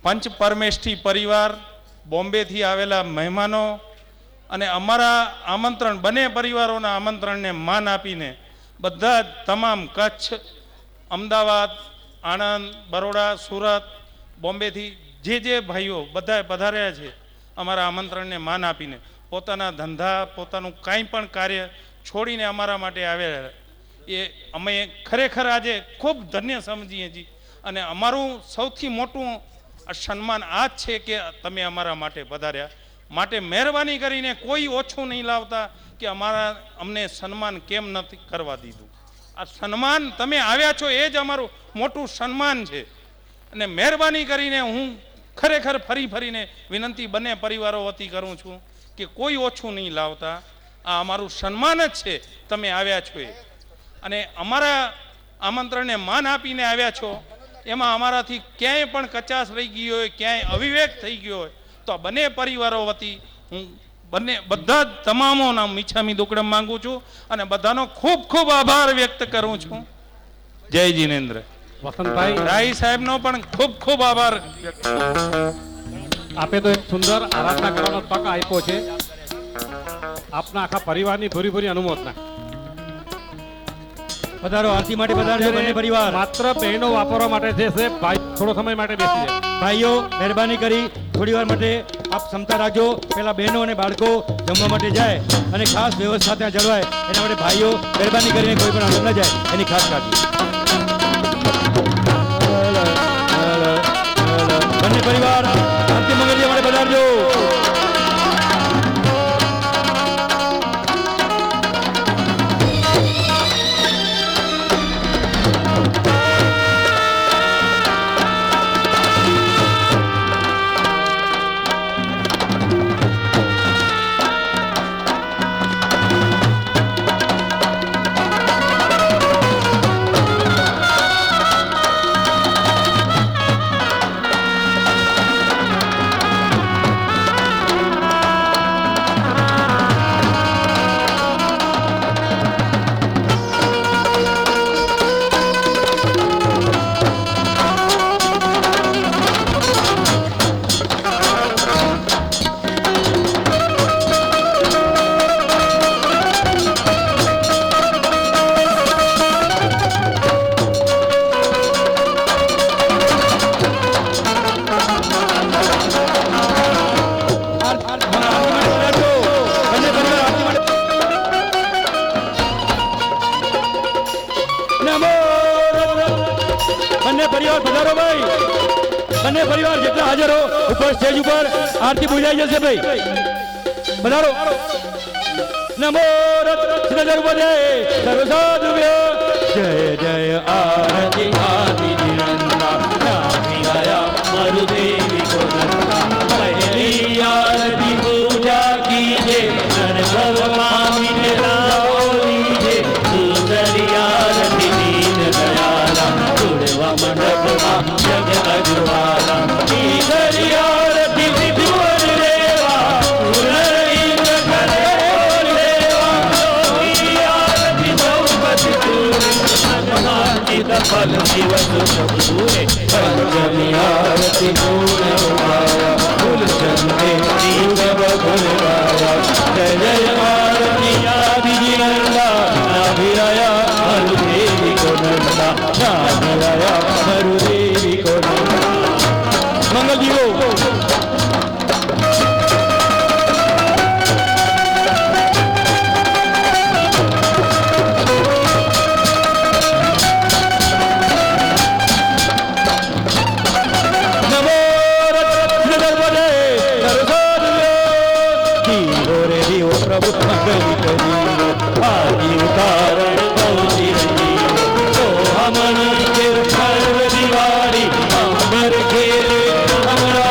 પંચ પરમેષ્ઠી પરિવાર, બોમ્બેથી આવેલા મહેમાનો અને અમારા આમંત્રણ, બંને પરિવારોના આમંત્રણને માન આપીને બધા જ તમામ કચ્છ, અમદાવાદ, આણંદ, બરોડા, સુરત, બોમ્બેથી જે ભાઈઓ બધા પધાર્યા છે, અમારા આમંત્રણને માન આપીને પોતાના ધંધા, પોતાનું કાંઈ પણ કાર્ય છોડીને અમારા માટે આવ્યા, એ અમે ખરેખર આજે ખૂબ ધન્ય સમજીએ છીએ. અને અમારું સૌથી મોટું સન્માન આ જ છે કે તમે અમારા માટે પધાર્યા. માટે મહેરબાની કરીને કોઈ ઓછું નહીં લાવતા કે અમને સન્માન કેમ નથી કરવા દીધું. આ સન્માન તમે આવ્યા છો એ જ અમારું મોટું સન્માન છે. અને મહેરબાની કરીને હું ખરેખર ફરીને વિનંતી બંને પરિવારો વતી કરું છું કે કોઈ ઓછું નહીં લાવતા. આ અમારું સન્માન જ છે, તમે આવ્યા છો એ. અને અમારા આમંત્રણને માન આપીને આવ્યા છો, એમાં અમારાથી ક્યાંય પણ કચાશ રહી ગઈ હોય, ક્યાંય અવિવેક થઈ ગયો હોય તો બંને પરિવારો વતી હું બધા જ તમામોના મિચ્છામી દુક્કડમ માંગુ છું અને બધાનો ખૂબ ખૂબ આભાર વ્યક્ત કરું છું. જય જિનેન્દ્ર. વસંતભાઈ રાય સાહેબનો પણ ખૂબ ખૂબ આભાર વ્યક્ત કરું. આપે તો એક સુંદર આરાધના કરવાનો તક આપ્યો છે. આપના આખા પરિવારની ભૂરી અનુમોદના. પધારો, આરતી માટે પધારજો બંને પરિવાર. માત્ર બહેનો વાપરવા માટે છે. ભાઈ થોડો સમય માટે બેસી જાય. ભાઈઓ મહેરબાની કરી થોડી વાર માટે આપ ક્ષમતા રાખજો. પેલા બહેનો અને બાળકો જમવા માટે જાય અને ખાસ વ્યવસ્થા ત્યાં જળવાય એના માટે ભાઈઓ મહેરબાની કરીને કોઈ પણ આગળ ન જાય એની ખાસ કાળજી. બંને પરિવાર આરતી મંગળજી માટે પધારજો. બંને પરિવાર જેટલા હાજર હો ઉપર સ્ટેજ ઉપર આરતી પૂજાઈ જશે. ભાઈ પધારો. નમો રત્નજર્વદે સર્વસાધુભ્યો જય જય આરતી આદિ નિરંતર નામિયા મરુદેવી કો નંદા પહેલી આરતી પૂજા કીજે નર ભગવાન રાવલીજે સુંદરી આરતી દીન દયાલા ઉડવા મંડપમાં જગ અજવાલા ઈશ્વરી આરતી વિભુવન દેવા પુનરીન્દ્ર કરે દેવા ઈ આરતી દ્રૌપદી ફલ દિવસ પૂરે પંચમી આરતી પૂર્ણ ઉપાયા ફૂલ ચંદે દીપ ભગવાયા જય જય આરતી આદિ નંદા નાભિરાયા મરુદેવી કો નંદા નાભિરાયા મરુદેવી કો નંદા. મંગલ જીવો दिवाली अंबर खेले हमरा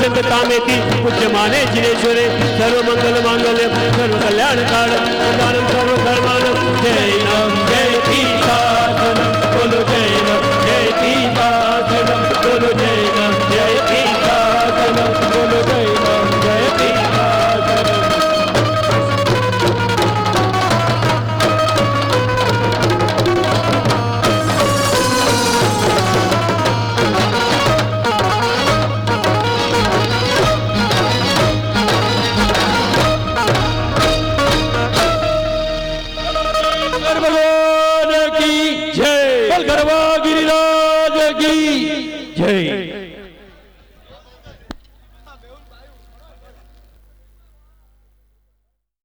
कामेति पूज्यमाने जिनेश्वरे सर्वमंगल मांगल्यं सर्व कल्याण कारणं सर्व कर्माणं जय राम